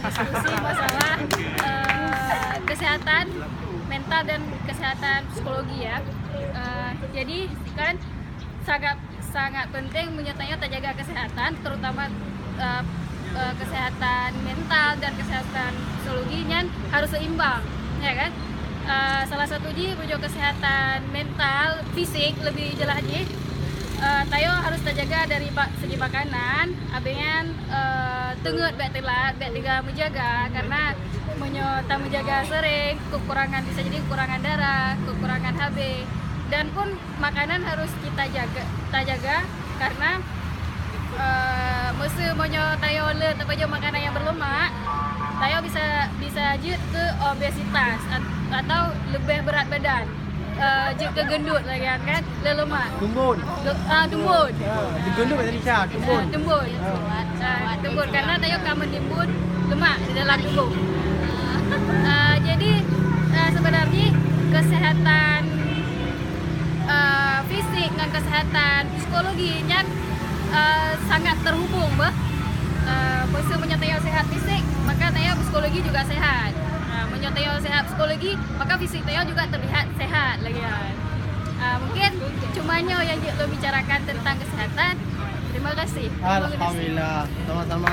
diskusi masalah kesehatan mental dan kesehatan psikologi ya. Jadi kan sangat penting menyertai terjaga kesehatan, terutama kesehatan mental dan kesehatan psikologinya harus seimbang, ya kan? Salah satu kesehatan mental fisik lebih jelas tayo harus terjaga dari segi makanan, abengan tengut bek tiga menjaga karena menjaga sering kekurangan, bisa jadi kekurangan darah, kekurangan HB, dan pun makanan harus kita jaga karena masa tayo tayo makanan yang berlemak, tayo bisa jut ke obesitas atau lebih berat badan. Jika gendut lagi kan lemak Tumbun. Tumbun Gendut tadi cak, tumbun. Tumbun karena tayo kamu timbun lemak di dalam tubuh. Jadi sebenarnya kesehatan fisik dan kesehatan psikologinya sangat terhubung, Mesti menyatakan sehat fisik, maka tayo psikologi juga sehat. Menyatakan sehat psikologi, maka fisik tayo juga terlihat sehat lagi ya. Mungkin cumanya yang lo bicarakan tentang kesehatan. Terima kasih. Alhamdulillah, sama-sama.